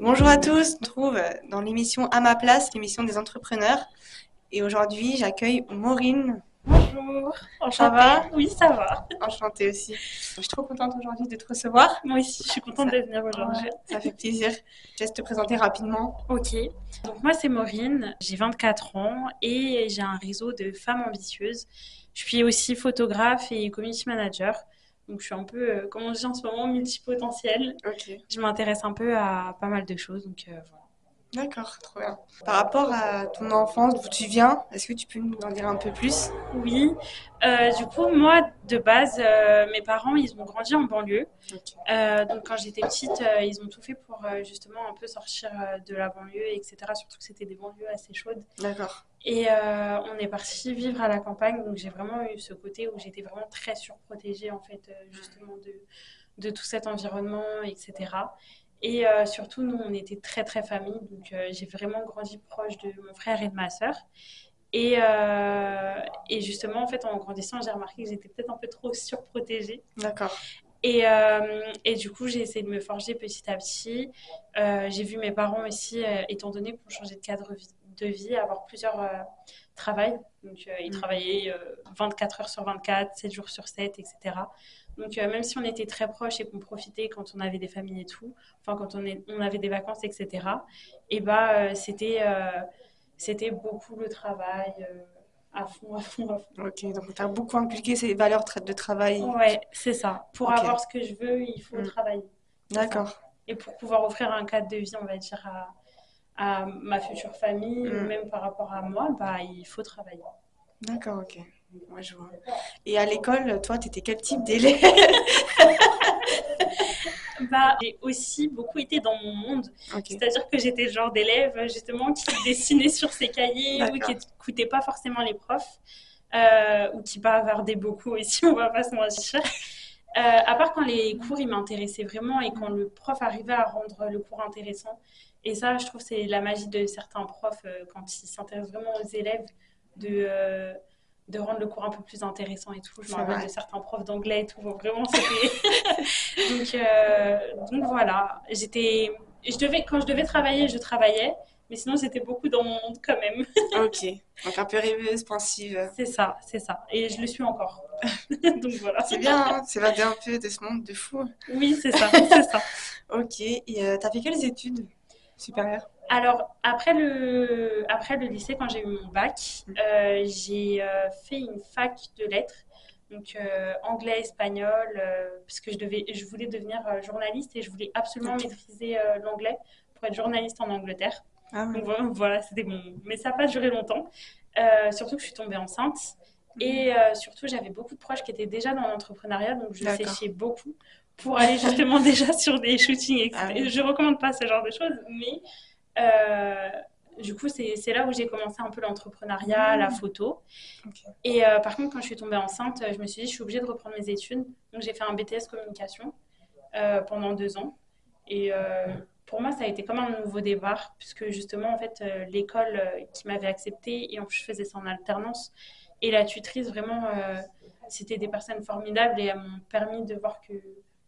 Bonjour à tous, on se retrouve dans l'émission À ma place, l'émission des entrepreneurs. Et aujourd'hui, j'accueille Maureen. Bonjour, Ça enchantée. va? Oui, ça va. Enchantée aussi. Je suis trop contente aujourd'hui de te recevoir. Moi aussi, je suis contente Ça, de venir aujourd'hui. ouais, ça fait plaisir. Je laisse te présenter rapidement. Ok. Donc moi, c'est Maureen, j'ai 24 ans et j'ai un réseau de femmes ambitieuses. Je suis aussi photographe et community manager. Donc je suis un peu, comme on dit en ce moment, multipotentielle. Ok, Je m'intéresse un peu à pas mal de choses. Donc voilà. d'accord, trop bien. Par rapport à ton enfance, d'où tu viens, est-ce que tu peux nous en dire un peu plus? Oui. Du coup, moi, de base, mes parents, ils ont grandi en banlieue. Ok. Donc quand j'étais petite, ils ont tout fait pour justement un peu sortir de la banlieue, etc. Surtout que c'était des banlieues assez chaudes. D'accord. Et on est parti vivre à la campagne, donc j'ai vraiment eu ce côté où j'étais vraiment très surprotégée en fait, justement de tout cet environnement, etc. Et surtout, nous, on était très très famille, donc j'ai vraiment grandi proche de mon frère et de ma sœur. Et, euh, et justement, en fait, en grandissant, j'ai remarqué que j'étais peut-être un peu trop surprotégée. D'accord. Et du coup, j'ai essayé de me forger petit à petit. J'ai vu mes parents aussi, étant donné pour changer de de vie, avoir plusieurs travails. Donc, ils Mm. travaillaient 24 heures sur 24, 7 jours sur 7, etc. Donc, même si on était très proches et qu'on profitait quand on avait des familles et tout, enfin, quand on avait des vacances, etc., et bah, c'était beaucoup le travail, à fond, à fond, à fond. Ok, donc tu as beaucoup inculqué ces valeurs de travail. Ouais, c'est ça. Pour Ok. avoir ce que je veux, il faut Mm. travailler. C'est ça. D'accord. Et pour pouvoir offrir un cadre de vie, on va dire, à ma future famille ou Mm. même par rapport à moi, bah, il faut travailler. D'accord, ok. Ouais, je vois. Et à l'école, toi, t'étais quel type d'élève? Bah, j'ai aussi beaucoup été dans mon monde. Ok, C'est-à-dire que j'étais le genre d'élève, justement, qui dessinait sur ses cahiers ou qui d'accord. n'écoutait pas forcément les profs. Ou qui bavardait beaucoup aussi, on va pas se mentir. À part quand les cours ils m'intéressaient vraiment et quand le prof arrivait à rendre le cours intéressant. Et ça, je trouve, c'est la magie de certains profs quand ils s'intéressent vraiment aux élèves de, euh, de rendre le cours un peu plus intéressant et tout. Je me C'est rappelle de vrai. certains profs d'anglais et tout. Vraiment, c'était. donc, donc voilà. Quand je devais travailler, je travaillais. Mais sinon, j'étais beaucoup dans mon monde quand même. Ok. Donc un peu rêveuse, pensive. C'est ça, c'est ça. Et je le suis encore. Donc voilà. C'est bien, hein, s'évader un peu de ce monde de fou. Oui, c'est ça, c'est ça. Ok. Et t'as fait quelles études supérieures? Alors, après le lycée, quand j'ai eu mon bac, j'ai fait une fac de lettres, donc anglais, espagnol, parce que je voulais devenir journaliste et je voulais absolument Ok. maîtriser l'anglais pour être journaliste en Angleterre. Ah Donc ouais. voilà, c'était mon. Mais ça n'a pas duré longtemps, surtout que je suis tombée enceinte. Mhm. Et surtout, j'avais beaucoup de proches qui étaient déjà dans l'entrepreneuriat, donc je D'accord. séchais beaucoup pour aller justement déjà sur des shootings, Ah etc. oui. Je recommande pas ce genre de choses, mais euh, du coup, c'est là où j'ai commencé un peu l'entrepreneuriat, la photo. Ok. Et par contre, quand je suis tombée enceinte, je me suis dit, je suis obligée de reprendre mes études. Donc, j'ai fait un BTS communication pendant 2 ans. Et pour moi, ça a été comme un nouveau départ, puisque justement, en fait, l'école qui m'avait acceptée, et en plus, je faisais ça en alternance, et la tutrice, vraiment, c'était des personnes formidables et elles m'ont permis de voir que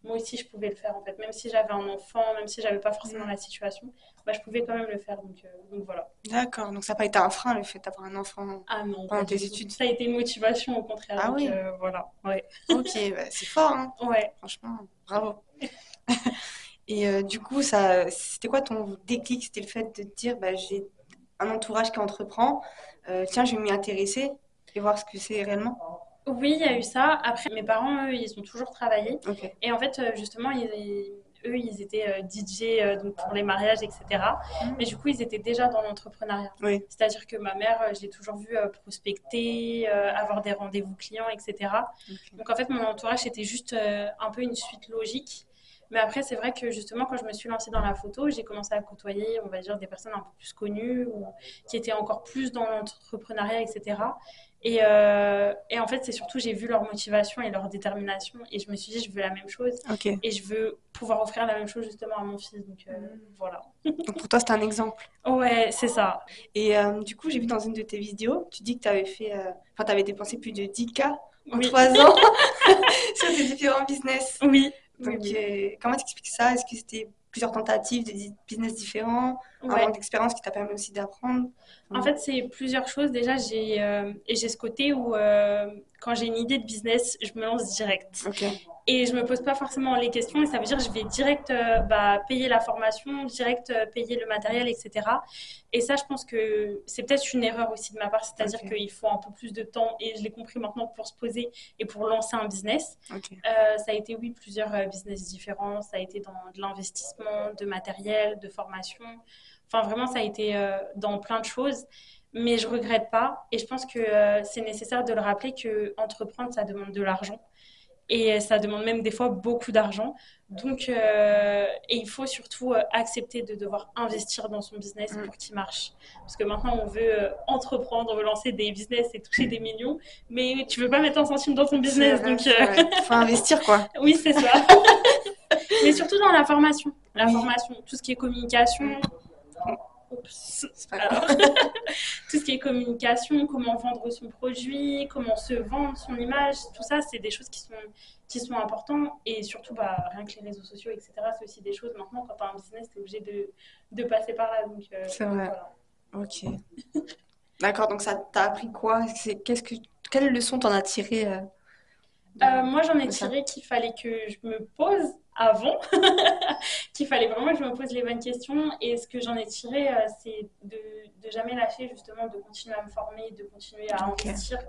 moi aussi, je pouvais le faire, en fait. Même si j'avais un enfant, même si j'avais pas forcément Mhm. la situation, bah, je pouvais quand même le faire. Donc voilà. D'accord. Donc ça n'a pas été un frein le fait d'avoir un enfant Ah non, pas pendant du tes tout. études? Ça a été une motivation, au contraire. Ah Donc oui. voilà. Ouais. Ok, bah, c'est fort, hein. Ouais. Franchement, bravo. Et du coup, c'était quoi ton déclic? C'était le fait de te dire, bah, j'ai un entourage qui entreprend, tiens, je vais m'y intéresser et voir ce que c'est réellement. Oui, il y a eu ça. Après, mes parents, eux, ils ont toujours travaillé. Ok. Et en fait, justement, eux, ils étaient DJ donc pour les mariages, etc. Mais Hmm. du coup, ils étaient déjà dans l'entrepreneuriat. Oui. C'est-à-dire que ma mère, je l'ai toujours vue prospecter, avoir des rendez-vous clients, etc. Ok. Donc en fait, mon entourage, c'était juste un peu une suite logique. Mais après, c'est vrai que justement, quand je me suis lancée dans la photo, j'ai commencé à côtoyer, on va dire, des personnes un peu plus connues ou qui étaient encore plus dans l'entrepreneuriat, etc. Et en fait, c'est surtout, j'ai vu leur motivation et leur détermination. Et je me suis dit, je veux la même chose. Ok. Et je veux pouvoir offrir la même chose justement à mon fils. Donc voilà. Donc pour toi, c'était un exemple. Ouais, c'est ça. Et du coup, j'ai vu dans une de tes vidéos, tu dis que tu avais enfin, tu avais dépensé plus de 10K en Oui, 3 ans sur tes différents business. oui, oui, Donc, oui. comment t'expliques ça? Est-ce que c'était plusieurs tentatives de business différents, un Ouais. manque d'expérience qui t'a permis aussi d'apprendre. En Enfin, fait, c'est plusieurs choses. Déjà, j'ai ce côté où quand j'ai une idée de business, je me lance direct. ok, Et je me pose pas forcément les questions et ça veut dire que je vais direct payer la formation, direct payer le matériel, etc. Et ça, je pense que c'est peut-être une erreur aussi de ma part, c'est-à-dire ok, qu'il faut un peu plus de temps et je l'ai compris maintenant pour se poser et pour lancer un business. ok. Ça a été, oui, plusieurs business différents. Ça a été dans de l'investissement, de matériel, de formation. Enfin, vraiment, ça a été dans plein de choses. Mais je regrette pas. Et je pense que c'est nécessaire de le rappeler que entreprendre, ça demande de l'argent. Et ça demande même des fois beaucoup d'argent. Donc, et il faut surtout accepter de devoir investir dans son business Mm. pour qu'il marche. Parce que maintenant, on veut entreprendre, on veut lancer des business et toucher des millions, mais tu veux pas mettre un centime dans ton C'est business. vrai, Donc, c'est vrai. Faut investir, quoi. oui, c'est ça. Mais surtout dans la formation. La Oui. formation, tout ce qui est communication. Mm. Oups. C'est pas Alors, grave. tout ce qui est communication, comment vendre son produit, comment se vendre son image, tout ça, c'est des choses qui sont importantes. Et surtout, rien que les réseaux sociaux, etc., c'est aussi des choses. Maintenant, quand tu as un business, tu es obligé de passer par là. C'est Donc vrai. voilà. Ok. D'accord, donc ça t'a appris quoi? Quelle leçon t'en as tiré Moi, j'en ai de ça? tiré qu'il fallait que je me pose avant, qu'il fallait vraiment que je me pose les bonnes questions. Et ce que j'en ai tiré, c'est de jamais lâcher, justement, de continuer à me former, de continuer à Ok. investir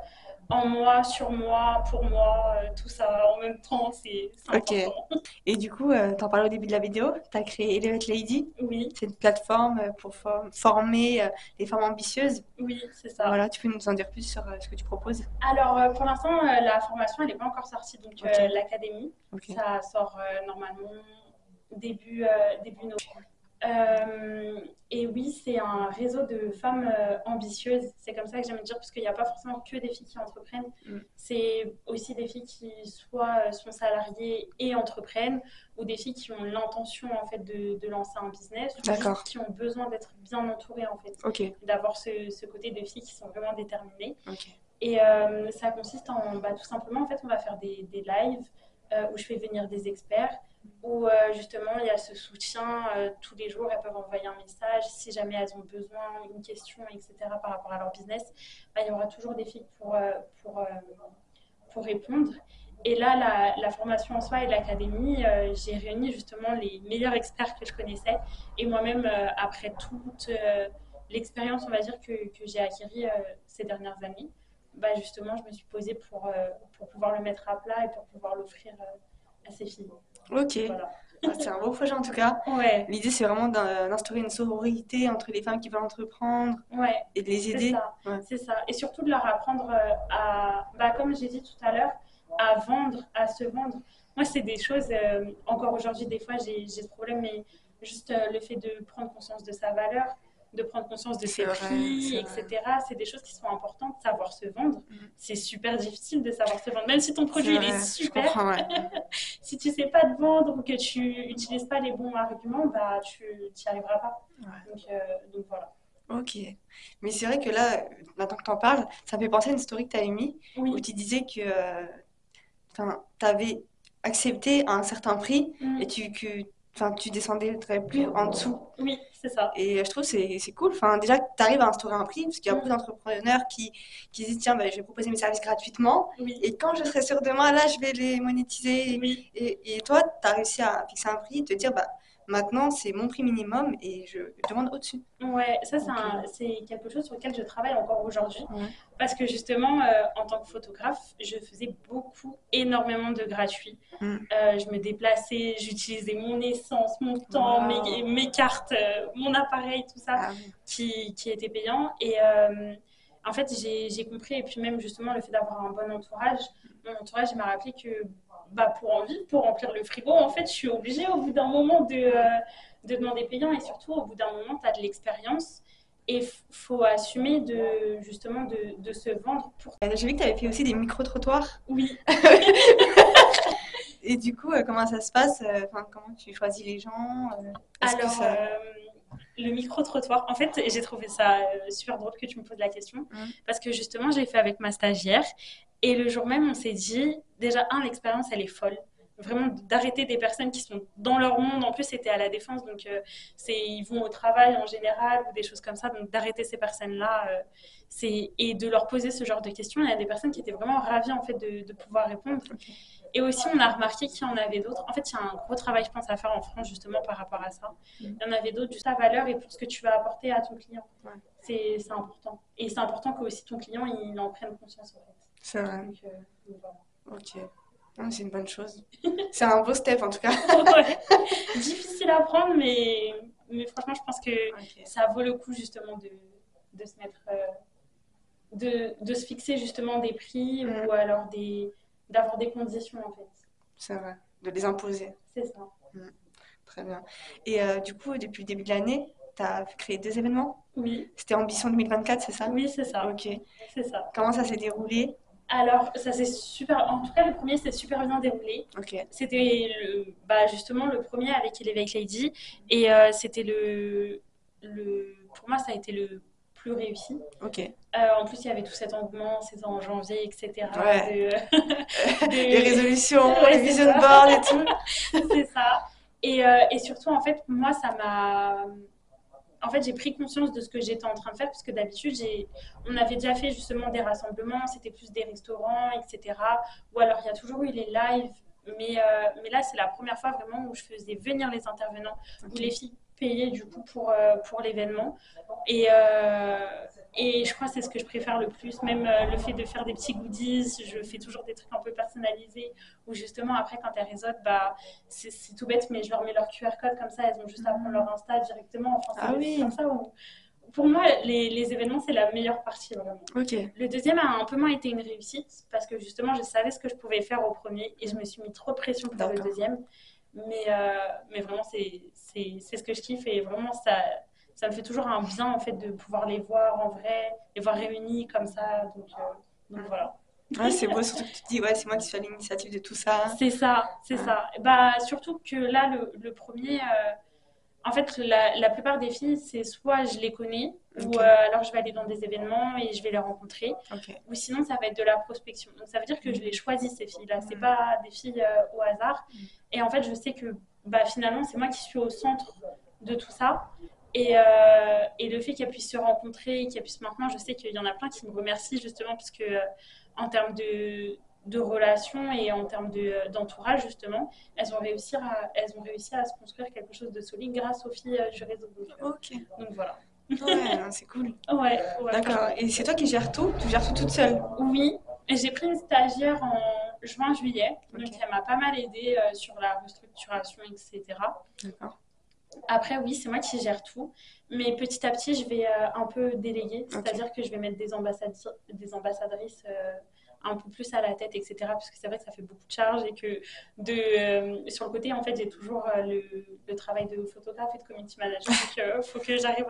en moi, sur moi, pour moi, tout ça en même temps, c'est Ok. important. Et du coup, t'en parlais au début de la vidéo, t'as créé Elevate Lady. Oui, C'est une plateforme pour former les femmes ambitieuses. oui, c'est ça. Voilà, tu peux nous en dire plus sur ce que tu proposes? Alors, pour l'instant, la formation, elle n'est pas encore sortie, donc Ok. l'académie, Ok. ça sort normalement début novembre. Et oui, c'est un réseau de femmes ambitieuses. C'est comme ça que j'aime dire, parce qu'il n'y a pas forcément que des filles qui entreprennent. Mm. C'est aussi des filles qui soit sont salariées et entreprennent, ou des filles qui ont l'intention en fait de lancer un business, ou juste D'accord. qui ont besoin d'être bien entourées en fait, Ok. d'avoir ce côté de filles qui sont vraiment déterminées. Ok. Et ça consiste en, tout simplement, en fait, on va faire des lives où je fais venir des experts, où justement il y a ce soutien tous les jours, elles peuvent envoyer un message si jamais elles ont besoin, une question, etc. par rapport à leur business. Il y aura toujours des filles pour, euh, pour répondre. Et là, la formation en soi et l'académie, j'ai réuni justement les meilleurs experts que je connaissais. Et moi-même, après toute l'expérience, on va dire, que j'ai acquérie ces dernières années, justement, je me suis posée pour pouvoir le mettre à plat et pour pouvoir l'offrir à ces filles. Ok. Voilà. Ah, c'est un beau projet en tout cas. Ouais, L'idée, c'est vraiment d'instaurer une sororité entre les femmes qui veulent entreprendre ouais, et de les c'est aider. ça, Ouais. c'est ça. Et surtout de leur apprendre comme j'ai dit tout à l'heure, à vendre, à se vendre. Moi, c'est des choses, encore aujourd'hui, des fois, j'ai ce problème, mais juste le fait de prendre conscience de sa valeur, de prendre conscience de C'est ses vrai, prix, c'est vrai. etc. C'est des choses qui sont importantes, savoir se vendre. Mm. C'est super difficile de savoir se vendre. Même si ton C'est produit, il est vrai, je super, comprends, ouais. si tu sais pas te vendre ou que tu n'utilises pas les bons arguments, tu n'y arriveras pas. Ouais. Donc voilà. Ok. Mais c'est vrai que là, maintenant que t'en parles, ça me fait penser à une story que t'avais mis où Oui. tu disais que t'avais accepté un certain prix et Mm. tu descendais très plus en dessous. Oui, c'est ça. Et je trouve que c'est cool. Enfin, déjà que tu arrives à instaurer un prix, parce qu'il y a beaucoup Mm. d'entrepreneurs qui se disent, tiens, bah, je vais proposer mes services gratuitement. Oui, Et quand je serai sûr de moi, là, je vais les monétiser. oui. Et toi, tu as réussi à fixer un prix, te dire, bah, maintenant, c'est mon prix minimum et je demande au-dessus. Ouais, ça, Donc, c'est quelque chose sur lequel je travaille encore aujourd'hui. ouais. Parce que justement, en tant que photographe, je faisais énormément de gratuits. Mm. Je me déplaçais, j'utilisais mon essence, mon temps, Waouh. mes cartes, mon appareil, tout ça, Ah oui. qui était payant. Et en fait, j'ai compris, et puis même justement le fait d'avoir un bon entourage, mon entourage il m'a rappelé que pour en vivre, pour remplir le frigo, en fait, je suis obligée au bout d'un moment de demander payant, et surtout au bout d'un moment, tu as de l'expérience. Et il faut assumer justement de se vendre pour... J'ai vu que tu avais fait aussi des micro-trottoirs. Oui, Et du coup, comment ça se passe? Enfin, comment tu choisis les gens? Est-ce que alors, ça... le micro-trottoir, en fait, j'ai trouvé ça super drôle que tu me poses la question, Mm. parce que justement, je l'ai fait avec ma stagiaire, et le jour même, on s'est dit, déjà, l'expérience, elle est folle. vraiment d'arrêter des personnes qui sont dans leur monde. En plus, c'était à la Défense, donc ils vont au travail en général ou des choses comme ça. Donc d'arrêter ces personnes-là et de leur poser ce genre de questions. Il y a des personnes qui étaient vraiment ravies en fait de pouvoir répondre. Et aussi, on a remarqué qu'il y en avait d'autres. En fait, il y a un gros travail, je pense, à faire en France justement par rapport à ça. Il y en avait d'autres, juste la valeur et pour ce que tu vas apporter à ton client. Ouais. C'est important. Et c'est important que aussi ton client, il en prenne conscience en fait. C'est vrai. Donc, voilà. Ok. Non, c'est une bonne chose. C'est un beau step en tout cas. Ouais. Difficile à prendre, mais franchement, je pense que Ok. ça vaut le coup justement de se mettre, de se fixer justement des prix ou alors d'avoir des conditions en fait. C'est vrai. De les imposer. C'est ça. Très bien. Et du coup, depuis le début de l'année, tu as créé 2 événements. Oui, C'était Ambition 2024, c'est ça? oui, c'est ça. Ok. C'est ça. Comment ça s'est déroulé? Alors, ça s'est super. En tout cas, le premier s'est super bien déroulé. Ok. C'était justement le premier avec Elevate Lady. Et c'était pour moi, ça a été le plus réussi. Ok. En plus, il y avait tout cet engouement, c'était en janvier, etc. Ouais. Les de... résolutions, Ouais, les c'est vision ça. boards et tout. C'est ça. Et surtout, en fait, moi, ça m'a. En fait, j'ai pris conscience de ce que j'étais en train de faire, parce que d'habitude, on avait déjà fait justement des rassemblements, c'était plus des restaurants, etc. Ou alors, il y a toujours eu les lives, mais là, c'est la première fois vraiment où je faisais venir les intervenants, où les filles payaient du coup pour l'événement. Et, euh, et je crois que c'est ce que je préfère le plus, même le fait de faire des petits goodies, je fais toujours des trucs un peu personnalisés, où justement, après, quand elles réseautent, c'est tout bête, mais je leur mets leur QR code comme ça, elles ont juste à prendre leur Insta directement. Enfin, c'est Ah des trucs oui. comme ça où, pour moi, les événements, c'est la meilleure partie, vraiment. Ok. Le deuxième a un peu moins été une réussite, parce que justement, je savais ce que je pouvais faire au premier, et je me suis mis trop de pression pour le deuxième. Mais vraiment, c'est ce que je kiffe, et vraiment, ça me fait toujours un bien, en fait, de pouvoir les voir en vrai, les voir réunis comme ça. Donc voilà. Ouais, c'est beau, surtout que tu te dis, ouais, c'est moi qui suis à l'initiative de tout ça. C'est ça, c'est ça. Surtout que là, le premier, en fait, la plupart des filles, c'est soit je les connais, ou Ok. alors je vais aller dans des événements et je vais les rencontrer, Ok. ou sinon ça va être de la prospection. Donc ça veut dire que je les choisis, ces filles-là. C'est pas des filles au hasard. Et en fait, je sais que finalement, c'est moi qui suis au centre de tout ça. Et le fait qu'elles puissent se rencontrer, qu'elles puissent maintenant, je sais qu'il y en a plein qui me remercient justement parce que en termes de relations et en termes d'entourage justement, elles ont réussi à se construire quelque chose de solide grâce aux filles du réseau. Ok. Donc voilà. Ouais, non, c'est cool. Ouais, D'accord. franchement. Et c'est toi qui gères tout? Tu gères tout toute seule? Oui, j'ai pris une stagiaire en juin-juillet, donc Ok. elle m'a pas mal aidée sur la restructuration, etc. D'accord. Après, oui, c'est moi qui gère tout, mais petit à petit, je vais un peu déléguer, Ok. c'est-à-dire que je vais mettre des ambassadrices un peu plus à la tête, etc. Parce que c'est vrai que ça fait beaucoup de charges et que sur le côté, en fait, j'ai toujours le travail de photographe et de community manager. Donc, il faut que j'arrive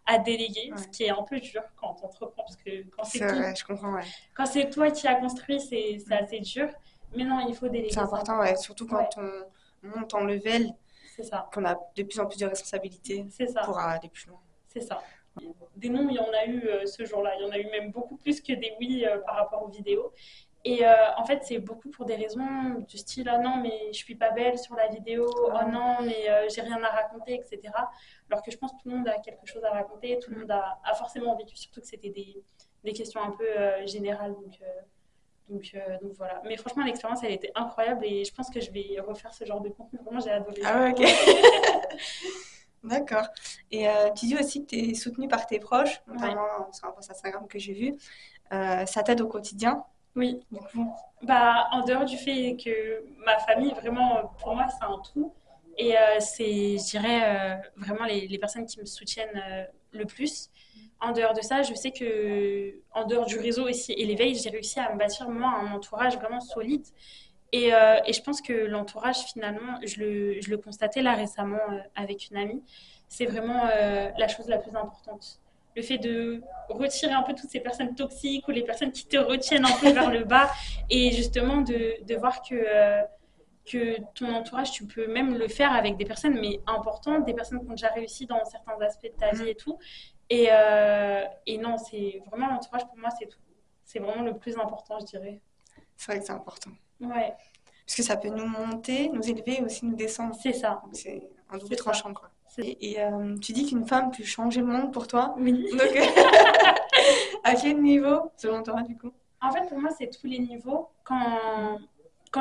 à déléguer, ce Ouais. qui est un peu dur quand on entreprend, parce que C'est vrai, je comprends, ouais. quand c'est toi qui as construit, c'est assez dur. Mais non, il faut déléguer. C'est important, ouais. Surtout quand on monte en level, c'est ça. qu'on a de plus en plus de responsabilités C'est ça. pour aller plus loin. C'est ça. Des non, il y en a eu ce jour-là. Il y en a eu même beaucoup plus que des oui par rapport aux vidéos. Et en fait, c'est beaucoup pour des raisons du style oh non, mais je suis pas belle sur la vidéo, oh non, mais j'ai rien à raconter, etc. Alors que je pense que tout le monde a quelque chose à raconter, tout le monde a forcément vécu, surtout que c'était des questions un peu générales. Donc voilà. Mais franchement, l'expérience, elle était incroyable et je pense que je vais refaire ce genre de contenu. Vraiment, j'ai adoré. Ah ouais, ok. D'accord. Et tu dis aussi que tu es soutenue par tes proches, notamment sur un post Instagram que j'ai vu. Ça t'aide au quotidien? Oui. Du coup. En dehors du fait que ma famille, vraiment, pour moi, c'est un tout. Et c'est, je dirais, vraiment les personnes qui me soutiennent le plus. En dehors de ça, je sais que, en dehors du réseau aussi et l'éveil, j'ai réussi à me bâtir, moi, un entourage vraiment solide. Et je pense que l'entourage, finalement, je le constatais là récemment avec une amie, c'est vraiment la chose la plus importante. Le fait de retirer un peu toutes ces personnes toxiques ou les personnes qui te retiennent un peu vers le bas et justement de voir que ton entourage, tu peux même le faire avec des personnes, mais importantes, des personnes qui ont déjà réussi dans certains aspects de ta vie et tout. Et non, c'est vraiment l'entourage, pour moi, c'est tout. C'est vraiment le plus important, je dirais. C'est vrai que c'est important. Ouais. Parce que ça peut nous monter, nous élever et aussi nous descendre. C'est ça, Donc c'est un double c'est ça. tranchant, quoi. Tu dis qu'une femme peut changer le monde pour toi. Oui. Donc, à quel niveau, selon toi, du coup? En fait, pour moi, c'est tous les niveaux. Quand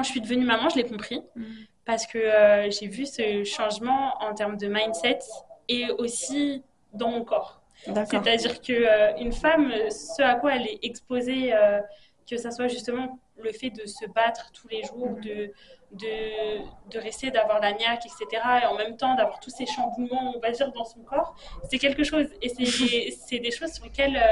je suis devenue maman, je l'ai compris. Parce que j'ai vu ce changement en termes de mindset et aussi dans mon corps. D'accord. C'est-à-dire qu'une femme, ce à quoi elle est exposée, que ça soit justement le fait de se battre tous les jours, de rester, d'avoir la niaque, etc. Et en même temps d'avoir tous ces chamboulements, on va dire, dans son corps, c'est quelque chose. Et c'est des choses sur lesquelles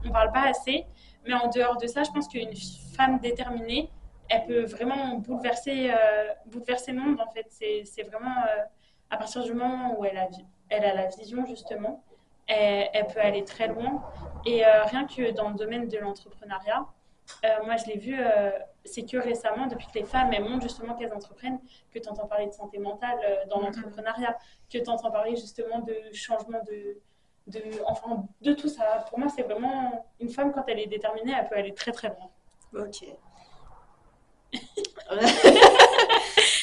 on ne parle pas assez. Mais en dehors de ça, je pense qu'une femme déterminée, elle peut vraiment bouleverser le monde, en fait. C'est vraiment à partir du moment où elle a la vision, justement, elle peut aller très loin. Et rien que dans le domaine de l'entrepreneuriat, moi je l'ai vu, c'est que récemment, depuis que les femmes elles montrent justement qu'elles entreprennent, que tu entends parler de santé mentale dans l'entrepreneuriat, que tu entends parler justement de changement enfin, de tout ça. Pour moi, c'est vraiment une femme, quand elle est déterminée, elle peut aller très très loin. Ok.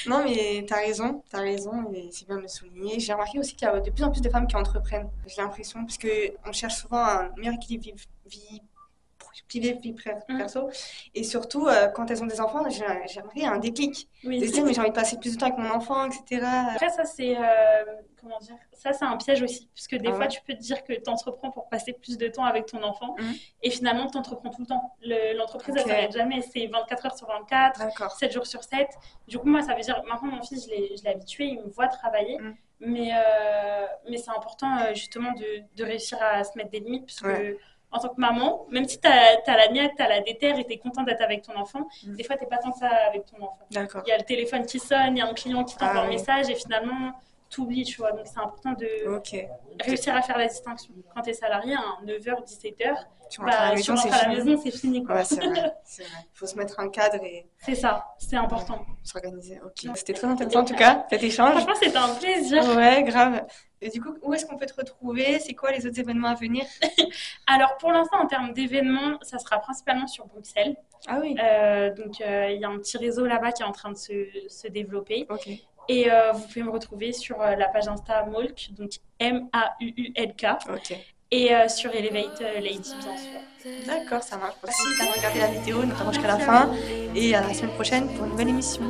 Non, mais t'as raison, et c'est bien de le souligner. J'ai remarqué aussi qu'il y a de plus en plus de femmes qui entreprennent, j'ai l'impression, parce qu'on cherche souvent un meilleur équilibre vie privée, vie perso, et surtout, quand elles ont des enfants, j'ai remarqué, il y a un déclic, Oui. de se dire, mais j'ai envie de passer plus de temps avec mon enfant, etc. Après, ça, c'est comment dire, ça, c'est un piège aussi. Parce que des Ah fois, ouais. tu peux te dire que tu entreprends pour passer plus de temps avec ton enfant. Et finalement, tu entreprends tout le temps. L'entreprise, elle Ok. s'arrête jamais. C'est 24 heures sur 24, D'accord. 7 jours sur 7. Du coup, moi, ça veut dire, maintenant, mon fils, je l'ai habitué, il me voit travailler. Mais c'est important, justement, de réussir à se mettre des limites. Parce que, en tant que maman, même si tu as la niaque, tu as la déterre et tu es content d'être avec ton enfant, des fois, tu n'es pas tant que ça avec ton enfant. D'accord. Il y a le téléphone qui sonne, il y a un client qui t'envoie un oui. message et finalement, t'oublies, tu vois. Donc, c'est important de Ok. réussir à faire la distinction. Quand tu es salarié, à 9h, 17h, Tu rentres à la maison, c'est fini, quoi. Ouais, c'est vrai. Il faut se mettre un cadre et C'est ça, c'est important. s'organiser. Ok. C'était très intéressant en tout cas, cet échange. Franchement, c'était un plaisir. Ouais, grave. Et du coup, où est-ce qu'on peut te retrouver? C'est quoi les autres événements à venir? Alors, pour l'instant, en termes d'événements, ça sera principalement sur Bruxelles. Ah oui. Donc, il y a un petit réseau là-bas qui est en train de se développer. Ok. Et vous pouvez me retrouver sur la page Insta Maulk, donc Maulk. Ok. Et sur Elevate Lady, bien sûr. D'accord, ça marche. Merci d'avoir regardé la vidéo, notamment jusqu'à la fin. Et à la semaine prochaine pour une nouvelle émission.